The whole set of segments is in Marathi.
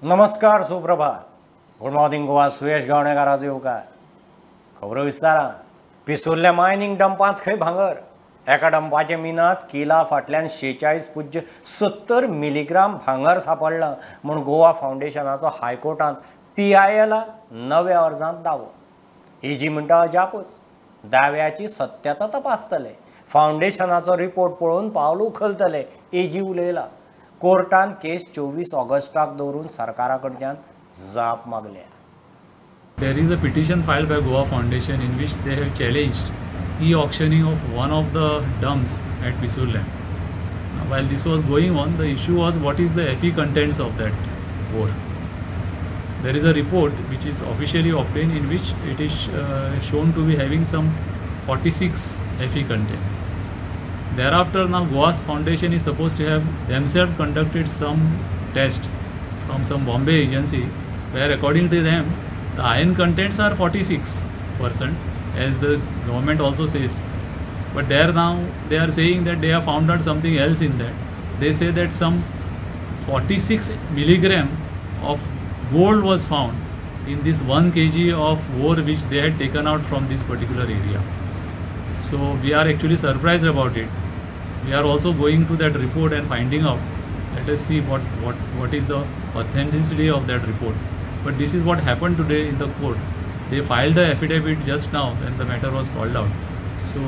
नमस्कार, सुप्रभात. Good morning Goa. सुयश गावणेकाराचो येवकार. खबरो विस्तारान. पिसुल्ल्या मायनिंग डंपांत खंय भांगर. एका डंपाचे मिनात किला फाटल्यान 46.70 मिलीग्राम भांगर सापडलां म्हूण गोवा फावंडेशनाचो हायकोर्टान PILा नव्या अर्जांत दावो. इजी म्हणटा अजापूच. दाव्याची सत्यता तपासतले. फावंडेशनाचो रिपोर्ट पळोवन पावल उखलतले. एजी उलयला. कोर्टान केस 24 ऑगस्टाक दवरून सरकारा कडच्यान जाप मागल्या. There is a petition filed by Goa Foundation in which they have challenged e-auctioning of one of the dumps at Pisurland. While this was going on, the issue was what is the Fe contents of that ore. There is a report which is officially obtained in which it is shown to be having some 46 Fe content. Thereafter, now Goa Foundation is supposed to have themselves conducted some test from some Bombay agency where according to them the iron contents are 46% as the government also says, but there now they are saying that they have found out something else in that. They say that some 46 milligram of gold was found in this 1 kg of ore which they had taken out from this particular area. So we are actually surprised about it. We are also going to that report and finding out. Let us see what is the authenticity of that report. But this is what happened today in the court. They filed the affidavit just now when the matter was called out. So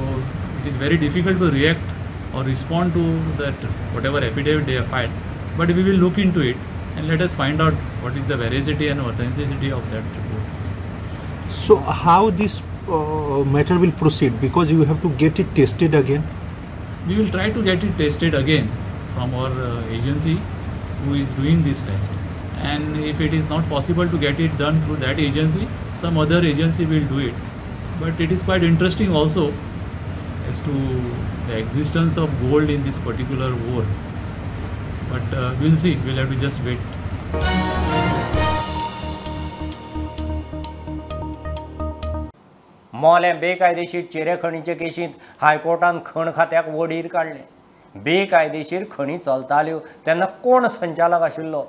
it is very difficult to react or respond to that whatever affidavit they have filed. But we will look into it and let us find out what is the veracity and authenticity of that report. So how this matter will proceed, because you have to get it tested again? We will try to get it tested again from our agency who is doing this test. And if it is not possible to get it done through that agency, some other agency will do it. But it is quite interesting also as to the existence of gold in this particular ore. But we'll see. We'll have to just wait. मोल्या बेकायदेशीर चिरे खणीचे केशींत हायकोर्टान खण खात्याक वडीर काडले. बेकायदेशीर खणी चलताल्यो तेन्ना कोण संचालक आशिल्लो,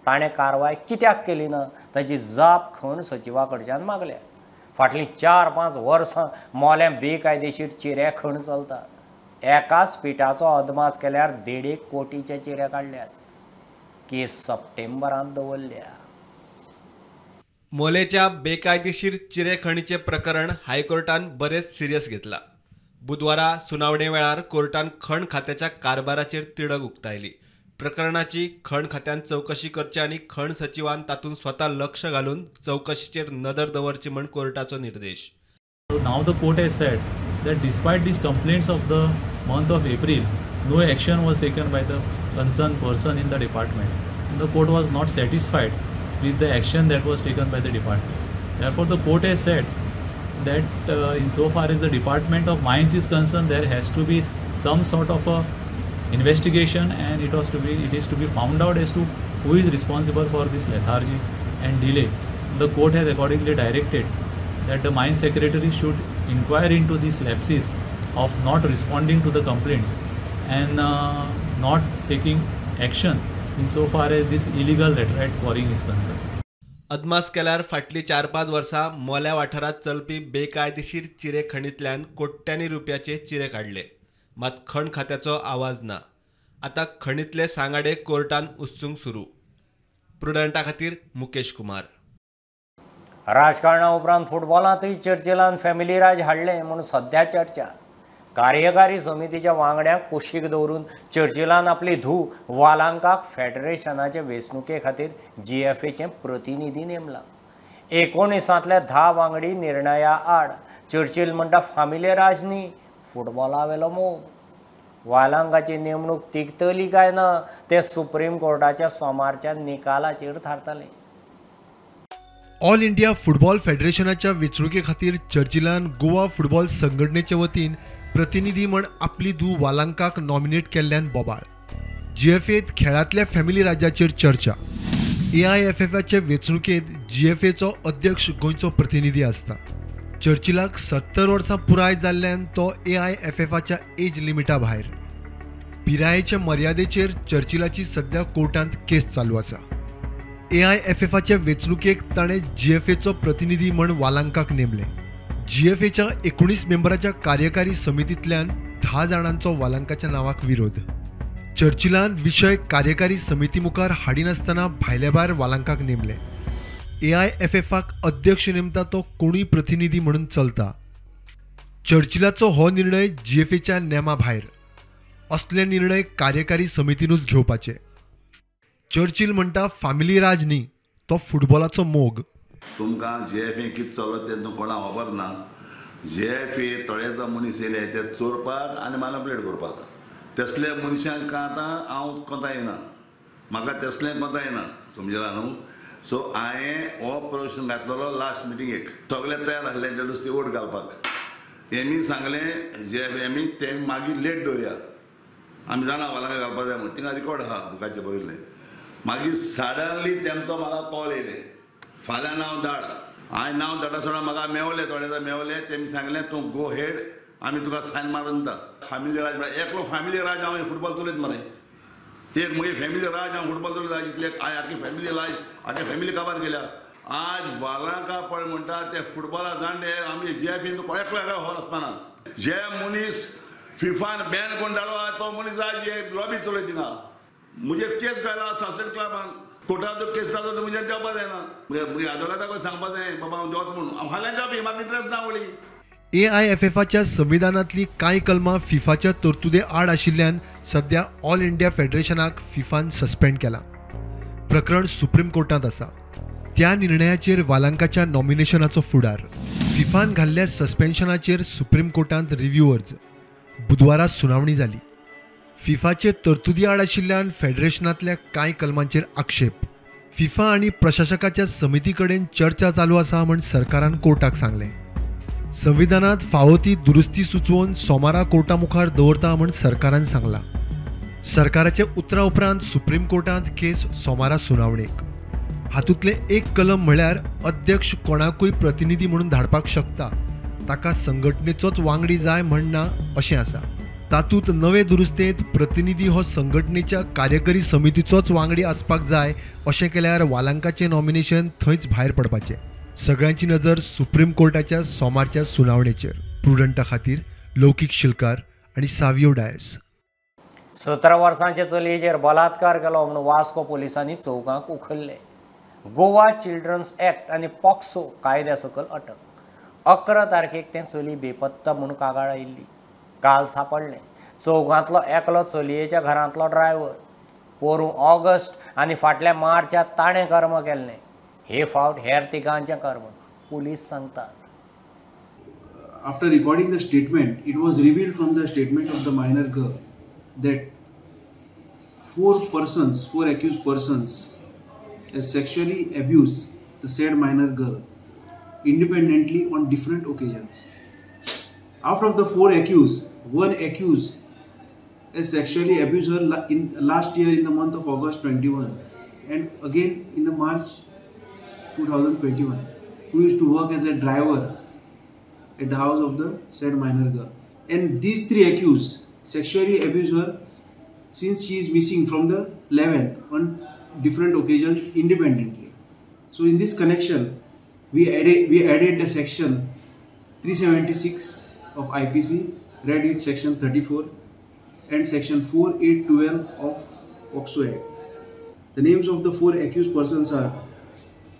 ताणें कारवाय कित्याक केली ना ताची जाप खण सचिवा कडच्यान मागल्या. फाटलीं 4-5 वर्सां मोल्या बेकायदेशीर चिरे खण चलतात. एकाच पिठाचो अदमास केल्यार 1.5 कोटीचे चिरे काडल्यात. केस सप्टेंबरांत दवरल्या. मोलेच्या बेकायदेशीर चिरे खणीचे प्रकरण हायकोर्टान बरेच सिरियस घेतला. बुधवारा सुनावणे वेळार कोर्टान खण खात्याच्या कारभाराचेर तिडक उक्तायली. प्रकरणाची खण खात्यान चौकशी करची आनी खण सचिवान तातूंत स्वता लक्ष घालून चौकशीचेर नदर दवरची म्हण कोर्टाचो निर्देश. Now the court has said that despite these complaints of the month of April, no action was taken by the concerned person in the department. And the court was not satisfied with the action that was taken by the department. Therefore, the court has said that insofar as the Department of Mines is concerned, there has to be some sort of a investigation, and it is to be found out as to who is responsible for this lethargy and delay. The court has accordingly directed that the Mines Secretary should inquire into these lapses of not responding to the complaints and not taking action insofar as this illegal laterite quarrying is concerned. अदमास केल्यार फाटली 4-5 वर्सां मोल्या वाठारात चलपी बेकायदेशीर चिरे खणींतल्यान कोट्यांनी रुपयाचे चिरे काडले. मात खण खात्याचो आवाज ना. आता खणींतले सांगाडे कोर्टान उस्तूंक सुरू. प्रुडंटा खातीर मुकेश कुमार. राजकारणा उपरांत फुटबॉलांतूय चर्चिलान फॅमिली राज हाडले म्हूण सध्या चर्चा. कार्यकारी समितीच्या वांगड्यांक कुशीक दवरून चर्चिलान आपली धूव वालांकाक फेडरेशनाचे वेंचणुके खातीर GFAचे प्रतिनिधी नेमला. 19तल्या 10 वांगडी निर्णया आड चर्चिल म्हणटा फॅमिली राज न्ही, फुटबॉला वेलो मोग. वालांकाची नेमणूक तिगतली काय ना ते सुप्रीम कोर्टाच्या सोमारच्या निकालाचेर थारतले. ऑल इंडिया फुटबॉल फेडरेशनाच्या वेंचणुके खातीर चर्चिलान गोवा फुटबॉल संघटनेचे वतीन प्रतिनिधी म्हण आपली धूव वालांकाक नॉमिनेट केल्ल्यान बोबाळ. GFAत खेळांतल्या फॅमिली राज्याचेर चर्चा. AIFFचे वेंचणुकेंत GFAचो अध्यक्ष गोंयचो प्रतिनिधी आसता. चर्चिलाक 70 वर्सां पुराय जाल्ल्यान तो AIFFच्या एज लिमिटा भायर. पिरायेच्या मर्यादेचेर चर्चिलाची सध्या कोर्टांत केस चालू आसा. AIFFच्या वेंचणुकेक ताणें GFAचो प्रतिनिधी म्हण वालांकाक नेमले. GFAच्या 19 मेंबराच्या कार्यकारी समितींतल्यान 10 जाणांचो वालांकाच्या नावाक विरोध. चर्चिलान विशय कार्यकारी समिती मुखार हाडिनासतना भायल्या भायर वालांकाक नेमले. AIFFक अध्यक्ष नेमता तो कोणूय प्रतिनिधी म्हणून चलता. चर्चिलाचो हो निर्णय GFAच्या नेमा भायर. असले निर्णय कार्यकारी समितीनूच घेवपाचे. चर्चिल म्हणटा फामिली राज न्ही, तो फुटबॉलाचो मोग. तुमकां GFA कितें चल्लो तें कोणा खबर ना. GFA थोडेच मनीस येयले ते चोरपाक आनी मॅनिपुलेट करपाक. तसले मनशांक आतां हांव कोंता येना, म्हाका तसलें कोंता येना, समजला न्हू. सो हांवें हो प्रश्न घातलेलो लास्ट मिटिंगेक. सगळे तयार आसले नुस्तें ओट घालपाक. तेमी सांगलें GFA ते मागीर लेट दवरया, आमी जाणा वालांका घालपाक जाय म्हूण. थिंगा रिकॉर्ड आहा बुकाचेर बरयल्लें. मागीर सडनली तेंचो म्हाका कॉल येयले, फाल्यां नांव धाड. हांवें नांव धाडा सोडा म्हाका मेवले, थोडे मेवले. तेमी सांगलें तूं गो हेड, आमी तुका सायन मारून दिता. फॅमिली राज म्हळ्यार एकलो फॅमिली राज हांव फुटबॉल चलयत मरे. एक म्हगे फॅमिली राज हांव फुटबॉल चलयता. इतले आखी फॅमिली राज, आख्या फॅमिली काबार गेल्या. आज वालांका पळय म्हणटा ते फुटबॉला जाणटे आमी GFA तुका एकलो हॉल आसपाना. जे मनीस फिफान बॅन कोण धाडलो तो मनीस आज लॉबी चलयत थिंगा. मुझे केस घाला सस्पेंड क्लबान. कोर्टान तो केस जालो तो मुझे देवपा जायना. मुगे आदोगादा कोण सांगपा जाय बाबा हांव देवत म्हणून. हांव फाल्यां जावपी, म्हाका इंट्रस्ट ना वळी. AIFFच्या संविधानांतली कांय कलमां फिफाच्या तरतुदे आड आशिल्ल्यान सध्या ऑल इंडिया फेडरेशनाक फिफान सस्पेंड केला. प्रकरण सुप्रीम कोर्टांत आसा. त्या निर्णयाचेर वालांकाच्या नॉमिनेशनाचो फुडार. फिफान घाल्ल्या सस्पेन्शनाचेर सुप्रीम कोर्टांत रिव्ह्यू अर्ज. बुधवारा सुनावणी जाली. फिफाचे तरतुदी आड आशिल्ल्यान फेडरेशनांतल्या कांय कलमांचेर आक्षेप. फिफा आनी प्रशासकाच्या समिती कडेन चर्चा चालू आसा म्हण सरकारान कोर्टाक सांगलें. संविधानांत फावो ती दुरुस्ती सुचोवन सोमारा कोर्टा मुखार दवरता म्हण सरकारान सांगलां. सरकाराच्या उतरा उपरांत सुप्रीम कोर्टांत केस सोमारा सुनावणेक. हातूंतले एक कलम म्हळ्यार अध्यक्ष कोणाकूय प्रतिनिधी म्हणून धाडपाक शकता, ताका संघटनेचोच वांगडी जाय म्हणना अशें आसा. तातूंत नवे दुरुस्तेंत प्रतिनिधी हो संघटनेच्या कार्यकारी समितीचोच वांगडी आसपाक जाय अशें केल्यार वालांकाचें नॉमिनेशन थंयच भायर पडपाचें. सगळ्यांची नजर सुप्रीम कोर्टाच्या सोमारच्या सुनावणेचेर. प्रुडंटा खातीर लौकीक शिलकार आनी सावियो डायस. 17 वर्सांचे चलयेचेर बलात्कार केलो म्हणून वास्को पुलिसांनी चौकांक उखल्ले. गोवा चिल्ड्रन्स एक्ट आनी पॉक्सो कायद्या सकल अटक. 11 तारखेक तें चली बेपत्ता म्हणून कागाळ आयिल्ली. काल सापडलें. चौकांतलो एकलो चलयेच्या घरांतलो ड्रायव्हर. पोरूं ऑगस्ट आनी फाटल्या मार्चांत ताणें कर्म केल्लें. हे फावट हेर तिगांचें कर्म, पुलीस सांगतात. After recording the statement, it was revealed from the statement of the minor girl that four accused persons has sexually abused the said minor girl independently on different occasions. Out of the 4 accused, one accused has sexually abused her in last year in the month of August 21 and again in the March 2021, who used to work as a driver at the house of the said minor girl. And these 3 accused sexually abused her since she is missing from the 11th on different occasions independently. So in this connection, we added the section 376 of IPC, read with section 34 and section 4812 of POCSO Act. The names of the 4 accused persons are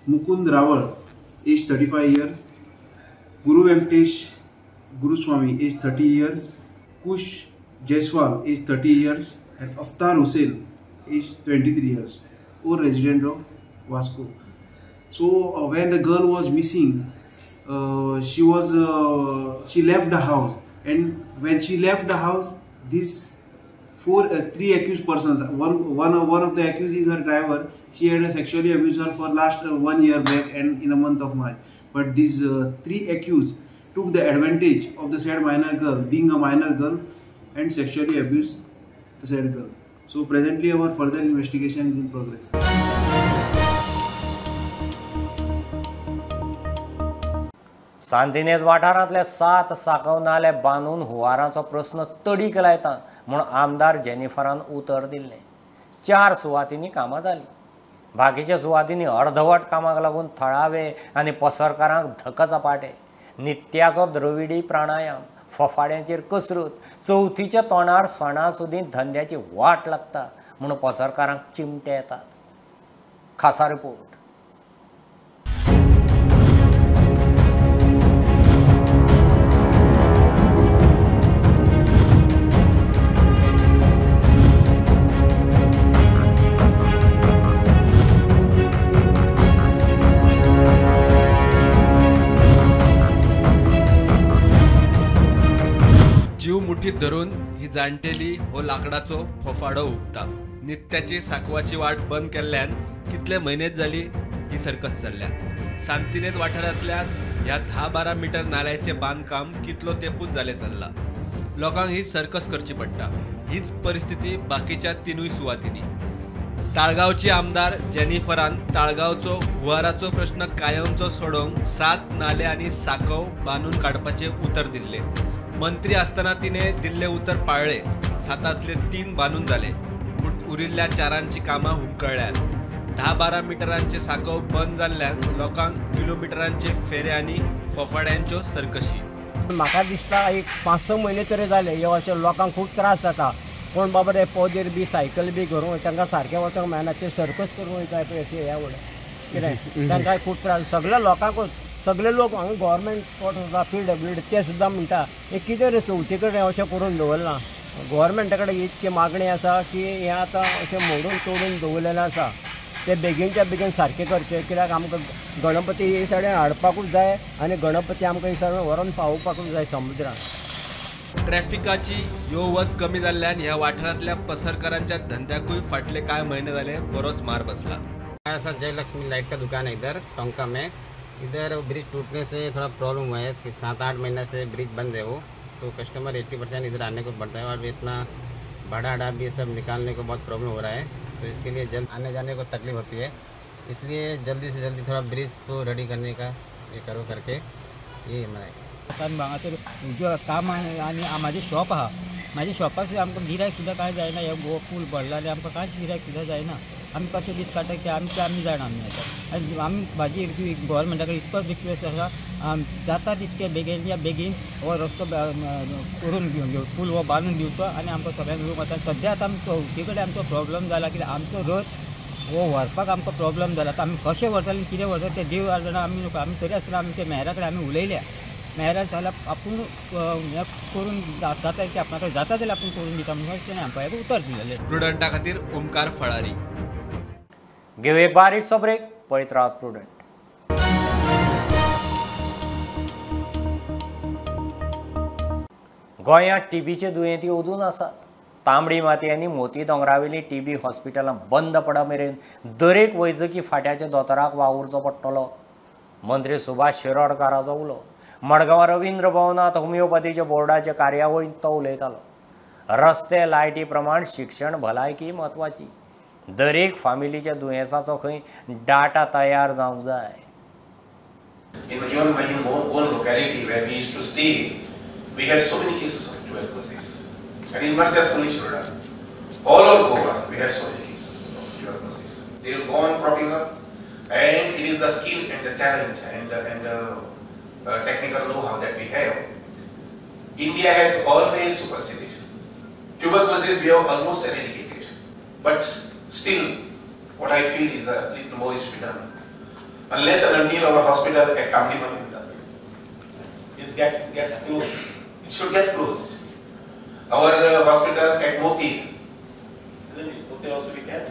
Mukund Rawal, age 35 years, Guru Venkatesh Guruswamy, age 30 years, Kush Jaiswal, age 30 years, and Aftar Hussain, age 23 years, all resident of Vasco. So when the girl was missing, she left the house, and when she left the house, these 3 accused persons, one of the accused is her driver. She had sexually abused her for last 1 year back and in the month of March. But these 3 accused took the advantage of the said minor girl being a minor girl and sexually abused the said girl. So presently our further investigation is in progress. सांतिनेज वाठारांतले 7 साकव नाले बांदून हुंवाराचो प्रस्न तडीक लायता म्हूण आमदार जेनिफरान उतर दिल्लें. 4 सुवातींनी कामां जालीं. बाकीच्या सुवातींनी अर्धवट कामाक लागून थळावे आनी पसरकारांक धकचपाटे, नित्याचो द्रविडी प्राणायाम, फफाड्यांचेर कसरत, चवथीच्या तोंडार सणा सुदीं धंद्याची वाट लागता म्हूण पसरकारांक चिमटे येतात. खासा रिपोर्ट. जीव मुठीत धरून ही जाणटेली हो लाकडाचो फफाडो उगता. नित्याची साकवाची वाट बंद केल्ल्यान कितले म्हयनेच जाली ही सर्कस चल्ल्या. सांतिनेज वाठारांतल्या ह्या 10-12 मीटर नाल्याचें बांदकाम कितलो तेंपूच जालें चल्ला. लोकांक ही सर्कस करची पडटा. हीच परिस्थिती बाकीच्या 3 सुवातींनी. ताळगांवची आमदार जेनिफरान ताळगांवचो हुंवाराचो प्रश्न कायमचो सोडोवंक 7 नाले आनी साकव बांदून काडपाचें उतर दिल्लें. मंत्री आसतना तिणें दिल्लें उतर पाळ्ळें. 7तले 3 बांदून जाले, पूण उरिल्ल्या 4 कामां हुमकळ्ळ्यात. 10-12 मिटरांचे साकव बंद जाल्ल्यान लोकांक किलोमिटरांचे फेरे आनी फफाड्यांच्यो सर्कशी. म्हाका दिसता एक 5-6 म्हयने तरी जाले ह्यो अशें लोकांक खूब त्रास जाता. कोण बाबा रे पोदेर बी सायकल बी करूं तांकां सारकें वचोंक मेळना. ते सर्कस करूं वयताय पळय अशें ह्या वडे कितें तांकां खूब त्रास. सगळ्या लोकांकूच सगळे लोक हांगा गव्हर्मेंट स्पॉट आसा PWD ते सुद्दां म्हणटा हे कितें रे चवथी कडेन अशें करून दवरलां. गव्हर्मेंटा कडेन इतकी मागणी आसा की हें आतां अशें मोडून तोडून दवरलेलें आसा. ते बेगीनच्या बेगीन सारकें करचें. कित्याक आमकां गणपती हे सायडीन हाडपाकूच जाय आनी गणपती आमकां हे सायडीन व्हरून पावोवपाकूच जाय समुद्रान. ट्रॅफिकाची यो वच कमी जाल्ल्यान ह्या वाठारांतल्या पसरकारांच्या धंद्याकूय फाटले कांय म्हयने जाले बरोच मार बसला. सर जयलक्ष्मी लाइट का दुकान है इधर टोंका में. इधर ब्रिज टूटने से थोड़ा प्रॉब्लम हुआ है कि 7-8 महीना से ब्रिज बंद है वो, तो कस्टमर 80% इधर आने को पड़ता है और इतना भाड़ा भी सब निकालने को बहुत प्रॉब्लम हो रहा है. तो इसके लिए जल्द आने जाने को तकलीफ होती है. इसलिए जल्दी से जल्दी थोड़ा ब्रिज को रेडी करने का ये करो करके ये हांगासर जो काम आनी म्हाजें शॉप आहा. म्हाज्या शॉपाक आमकां गिरायक सुद्दां कांय जायना. हे पूल पडला जाल्यार आमकां कांयच गिरायक सुद्दां जायना. आमी कशें दीस काडटा की आमी जाणा आमी आतां. आनी आमी म्हाजी गव्हर्मेंटा कडेन इतकोच रिक्वेस्ट आसा जाता तितके बेगीन हो रस्तो करून घेवन पूल हो बांदून दिवचो आनी आमकां सगळ्यांक लोक आतां सद्या आतां आमचो चवथी कडेन आमचो प्रॉब्लम जाला कित्याक आमचो रथ हो व्हरपाक आमकां प्रॉब्लम जाला. आमी कशें व्हरतले कितें व्हरतले ते देव जाणा. आमी तरी आसतना आमी ते मेहरा कडेन आमी उलयल्या. मेहरा जाल्यार आपूण हें करून जाता की आपणाक जाता जाल्यार आपूण करून दिता म्हणून तेणें आमकां हें उतर दिलेलें. प्रुडंटा खातीर ओमकार फळारी. घेऊ एक बारीकसो ब्रेक. पळयत रावत प्रुडंट. गोंयांत टीबीचे दुयेंती अजून आसात. तांबडी माती आनी मोती दोंगरावेली टीबी हॉस्पिटलां बंद पडा मेरेन दरेक वैजकी फाट्याच्या दोतोराक वावुरचो पडटलो. मंत्री सुभाष शिरोडकाराचो उलो. मडगांव रवींद्र भवनांत होमिओपॅथीच्या बोर्डाचे कार्यावळींत तो उलयतालो. रस्ते लायटी प्रमाण शिक्षण भलायकी म्हत्वाची. दरेक फामिलीच्या दुयेंसाचो खंय डाटा तयार जावंक जाय. Even my own locality where we used to stay, we had so many cases of tuberculosis. And it's not just only Shiroda. All over Goa, we had so many cases of tuberculosis. They will go on cropping up, and it is the skill and the talent and technical know-how that we have. India has always superseded. Tuberculosis we have almost eradicated, but still, what I feel is a little more is to be done. Unless and until our hospital at Tamdi gets closed, it should get closed. Our hospital at Moti, isn't it? Moti also we can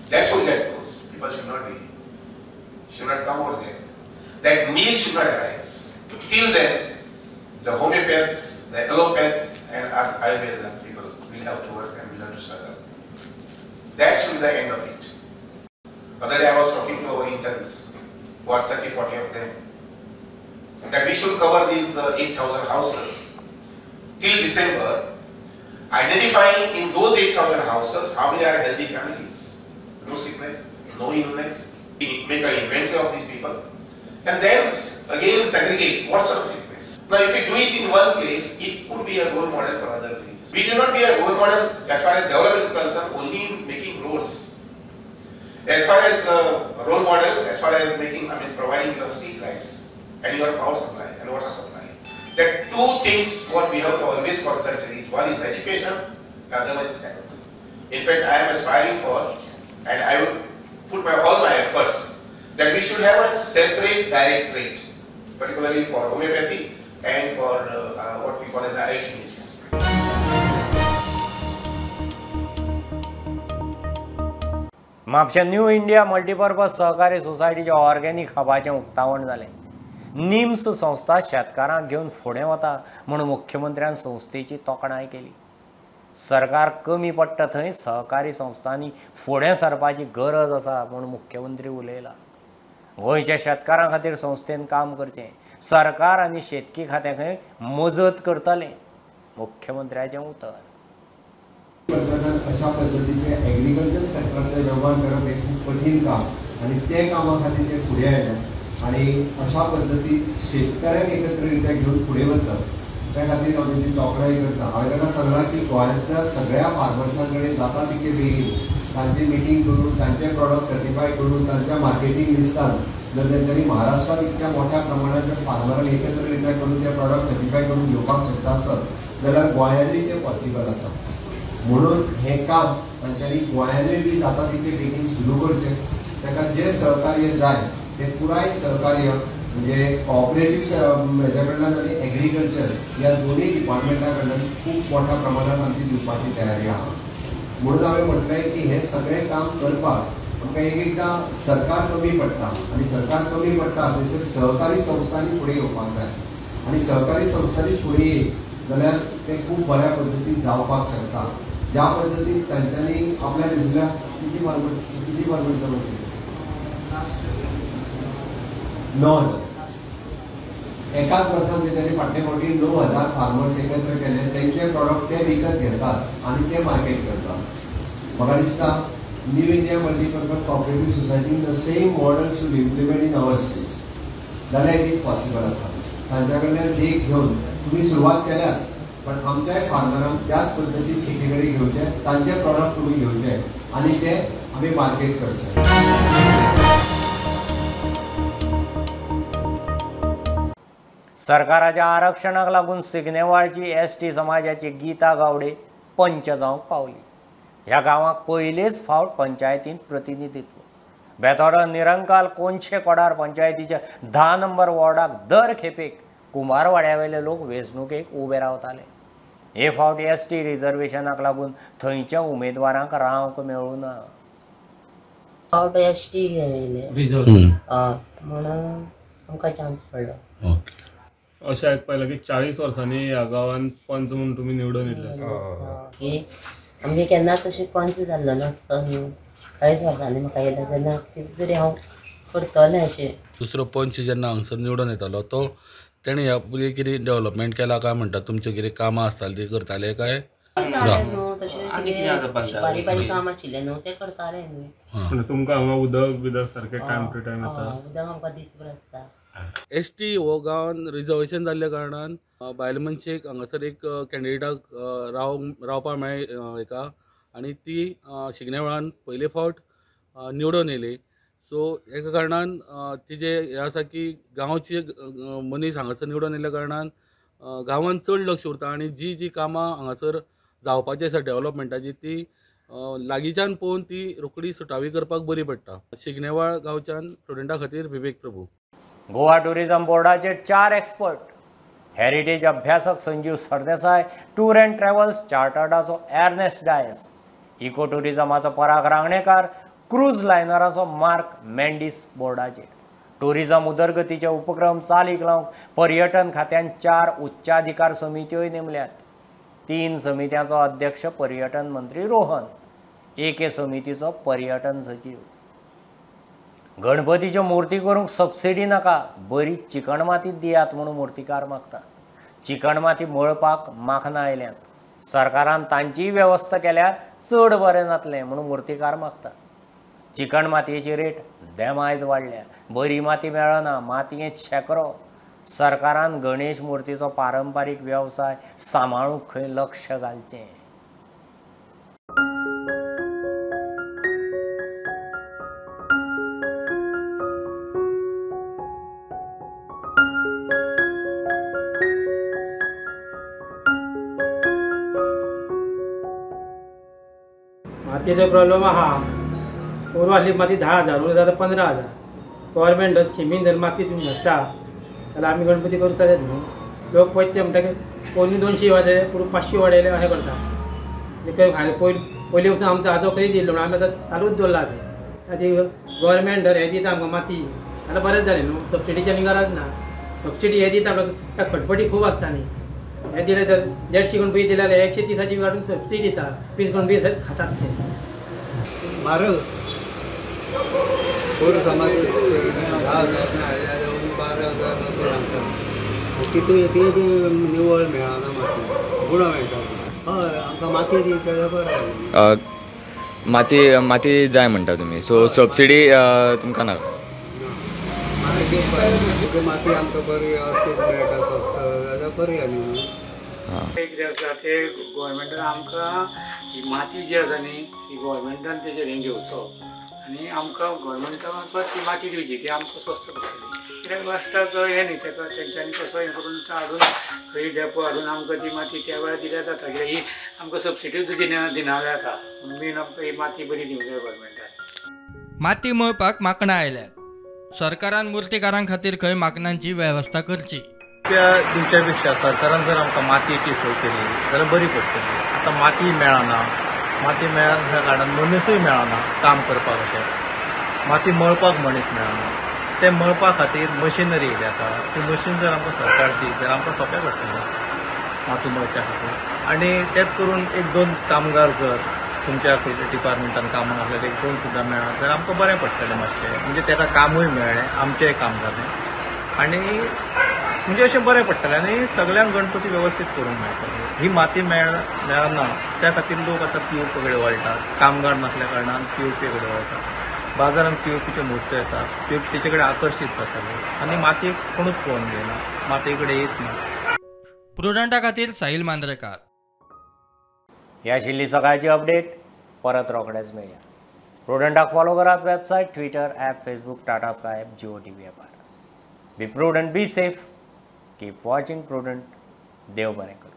that should get closed. People should not come over there. That need should not arise. Till then, the homeopaths, the allopaths, and Ayurveda people will have to work and will have to struggle. That should be the end of it. Other day I was talking to our interns, about 30-40 of them, that we should cover these 8,000 houses till December, identifying in those 8,000 houses how many are healthy families, no sickness, no illness, make an inventory of these people, and then again segregate what sort of sickness. Now if we do it in one place, it could be a role model for other villages. We do not be a role model as far as development is concerned only in making roads As far as role model, as far as providing your street lights and your power supply and water supply, that two things what we have to always concentrate is, one is education, the other one is health. In fact, I am aspiring for, and I would put all my efforts, that we should have a separate directorate, particularly for homeopathy and for what we call as the Ayush Ministry. Mhapsa new India multipurpose सहकारी सोसायटीच्या ऑर्गॅनिक हबाचें उक्तावण जालें. निम्स संस्था शेतकारांक घेवन फुडें वता म्हणून मुख्यमंत्र्यान संस्थेची तोखणाय केली. सरकार कमी पडटा थंय सहकारी संस्थांनी फुडें सरपाची गरज आसा म्हणून मुख्यमंत्री उलयला. गोंयच्या शेतकारां खातीर संस्थेन काम करचें, सरकार आनी शेतकी खात्याक मजत करतले, मुख्यमंत्र्याचें उतर. अशा पद्धतीचे एग्रीकल्चर सेक्टरांतले व्यवहार करप हे खूब कठीण काम आणि ते कामा खातीर ते फुडें आयल्यात आणि अशा पद्धतीत शेतकऱ्यांक एकत्रित्या घेवन फुडें वचप त्या खातीर हांव तेची तोखणाय करता. हांवें ताका सांगलां की गोंयांतल्या सगळ्या फार्मर्सां कडेन जाता तितके बेगीन तांची मिटींग करून तांचे प्रॉडक्ट सर्टिफाय करून तांच्या मार्केटींग लिस्टान जर तेंच्यांनी महाराष्ट्रात इतक्या मोठ्या प्रमाणात जर फार्मरांक एकत्रित्या करून ते प्रॉडक्ट सर्टिफाय करून घेवपाक शकता आसत जाल्यार गोंयांतूय ते पॉसिबल आसा. म्हणून हे काम तांच्यांनी गोंयांतूय बी जाता तितके बेगीन सुरू करचें. ताका जे सहकार्य जाय ते पुराय सहकार्य म्हणजे कॉपरेटिव्ह हेजे कडल्यान आनी एग्रीकल्चर ह्या दोनूय डिपार्टमेंटा कडल्यान खूब मोठ्या प्रमाणात आमची दिवपाची तयारी आहा. म्हणून हांवें म्हटलें की हे सगळें काम करपाक आमकां एकदां सरकार कमी पडटा आनी सरकार कमी पडटा थंयसर सहकारी संस्थांनी फुडें येवपाक जाय आनी सहकारी संस्थांनी फुडें येयत जाल्यार ते खूब बऱ्या पद्दतीन जावपाक शकता. ज्या पद्धतीन तांच्यांनी आपल्या दिसल्या किती मार्केट 9,000 एकाच वर्सान तेच्यांनी फाटले फावटी 9,000 फार्मर्स एकत्र केले. तेंचे प्रॉडक्ट ते विकत घेतात आनी ते मार्केट करतात. म्हाका दिसता न्यू इंडिया मल्टीपर्पज कॉपरेटिव्ह सोसायटीन the same model should implement in our state जाल्यार इट इज पॉसिबल आसा. तांच्या कडल्यान देख घेवन तुमी सुरवात केल्याच पण आमच्याय फार्मरांक त्याच पद्दतीन एके कडेन घेवचे, तांचे प्रॉडक्ट तुमी घेवचे आनी ते आमी मार्केट करचे. सरकाराच्या आरक्षणाक लागून सिग्नेवाळची एसटी समाजाची गीता गावडे पंच जावंक पावली. ह्या गांवाक पयलेच फावट पंचायतींत प्रतिनिधित्व. बेतोडो निरंकाल कोनशे कोडार पंचायतीच्या 10 नंबर वॉर्डाक दर खेपेक कुंभारवाड्यावेले लोक वेंचणुकेक उबे रावताले. हे फावट एसटी रिजर्वेशनाक लागून थंयच्या उमेदवारांक रावंक मेळूं ना. फावट एसटी म्हणून आमकां चान्स पडलो. अशें आयकपाक की 40 वर्सांनी ह्या गांवांत पंच म्हणून तुमी निवडून येयले. आमगे केन्ना तशें पंच जाल्लो नासतो न्हू. 40 वर्सांनी म्हाका येयला तेन्ना कितें तरी हांव करतलें अशें. दुसरो पंच जेन्ना हांगसर निवडून येतालो तो तेणें ह्या पयलीं कितें डेव्हलपमेंट केला काय म्हणटा? तुमचे कितें कामां आसतालीं ती करताले काय? बारीक बारीक काम आशिल्लें न्हू ते करताले न्हू. तुमकां हांगा उदक बिदक सारकें टायम टू टायम येता? उदक आमकां दिसभर आसता. एसटी हो गांवांत रिजर्वेशन जाल्ल्या कारणान बायल मनशेक हांगासर एक कॅन्डिडेटाक रावपाक मेळ्ळें एका आनी ती शिगनेवाळान पयले फावट निवडून येयली. सो हेका कारणान तिजे हें आसा की गांवचे मनीस हांगासर निवडून येयल्या कारणान गांवांत चड लक्ष उरता आनी जी कामां हांगासर जावपाची आसा डेव्हलपमेंटाची ती लागींच्यान पळोवन ती रोखडी सुटावी करपाक बरी पडटा. शिगनेवाळ गांवच्यान स्टुडंटा खातीर विवेक प्रभू. गोवा टुरिझम बोर्डाचे 4 एक्सपर्ट. हेरिटेज अभ्यासक Sanjeev Sardesai, tour and travels चार्टर्डाचो एर्नेस्ट डायस, इको टुरिझमाचो पराग रांगणेकार, क्रूज लायनराचो मार्क मेंडीस बोर्डाचे. टुरिझम उदरगतीचे उपक्रम चालीक लावंक पर्यटन खात्यान 4 उच्चाधिकार समित्योय नेमल्यात. 3 समित्यांचो अध्यक्ष पर्यटन मंत्री रोहन, एके समितीचो पर्यटन सचिव. गणपतीच्यो मुर्ती करूंक सबसिडी नाका, बरी चिकण माती दियात म्हणून मुर्तीकार मागतात. चिकण माती मळपाक माखना आयल्यात. सरकारान तांचीय वेवस्था केल्यार चड बरें जातलें म्हणून मुर्तीकार मागतात. चिकण मातयेची रेट देमायज वाडल्या. बरी माती मेळना, मातयेंत शेकरो. सरकारान गणेश मुर्तीचो पारंपारीक वेवसाय सांबाळूंक खंय लक्ष घालचें. मातयेचो प्रॉब्लम आहा. ओरू आसली माती 10,000 ओरू जाता 15,000. गव्हर्मेंट स्किमीन जर माती तुम्ही घालता जाल्यार आमी गणपती करतलेच न्हू. लोक पयते म्हणटा कोणी 200 वाडले पुरो 500 वाडयले अशें करता. पयलीं वचून आमचो आजो खंय दिल्लो म्हणून आमी आतां चालूच दवरला तें. ती गव्हर्मेंट जर हें दिता आमकां माती जाल्यार बरेंच जालें न्हू. सबसिडीची आनी गरज ना. सबसिडी हे दिता त्या खटपटी खूब आसता न्ही. हे दिले तर 150 गणपती दिले जाल्यार 130 काडून सबसिडी दिता. 20 गणपती खातात ते म्हारग. कोण समाज 10,000 12,000 तितून एक निवळ मेळना माती गुणा मेळटा. हय आमकां माती दी जाल्यार बरें. माती जाय म्हणटा तुमी, सो सबसिडी तुमकां नाका. माती आमकां बरी व्यवस्थीत मेळटा स्वस्त जाल्यार बरी आनी कितें आसा ते गोवोरमेंटान आमकां ही माती जी आसा न्ही ती गोवोरमेंटान तेजेर हें घेवचो आनी आमकां गोवोरमेंटान ती माती दिवची ती आमकां स्वस्त पडटली. कित्याक लास्टाक हें न्ही तेका तेंच्यांनी कसो हें करून हाडून खंय डेपो हाडून आमकां ती माती त्या वेळार दिल्यार जाता. कित्याक ही आमकां सबसिडीच दिना जाता. मेन आमकां ही माती बरी दिवंक जाय गोवोरमेंटान. माती मळपाक माकणां आयल्यात. सरकारान मुर्तीकारां खातीर खंय माकणांची वेवस्था करची. त्या दिवच्या पेक्षा सरकारान जर आमकां मातयेची सोय केली जाल्यार बरी पडटली. आतां माती मेळना. माती मेळना कारणान मनीसूय मेळना काम करपाक. अशें माती मळपाक मनीस मेळना. ते मळपा खातीर मशिनरी येयली आसा. ती मशीन जर आमकां सरकार दी जाल्यार आमकां सोंपें पडटलें माती मळच्या खातीर. आनी तेच करून 1-2 कामगार जर तुमच्या खंयच्या डिपार्टमेंटान कामाक आसल्यार 1-2 सुद्दां मेळत जाल्यार आमकां बरें पडटलें मातशें. म्हणजे ताका कामूय मेळ्ळें आमचेंय काम जालें आनी म्हणजे अशें बरें पडटलें आनी सगळ्यांक गणपती वेवस्थीत करूंक मेळटले. ही माती मेळना त्या खातीर लोक आतां POP कडेन वळटात. कामगार नासल्या कारणान POP कडेन वळटात. बाजारांत POPच्यो मुर्त्यो येतात. POP तेचे कडेन आकर्शीत जातात आनी मातयेक कोणूच पळोवन घेयना. मातये कडेन येत ना. प्रुडंटा खातीर साहिल मांद्रेकार. ही आशिल्ली सकाळची अपडेट. परत रोखडेच मेळया. प्रुडंटाक फॉलो करात. Website, twitter, app, facebook, Tata sky app, Jio TV ॲपार. Be Prudent, be safe. Keep watching Prudent. देव बरें करूं.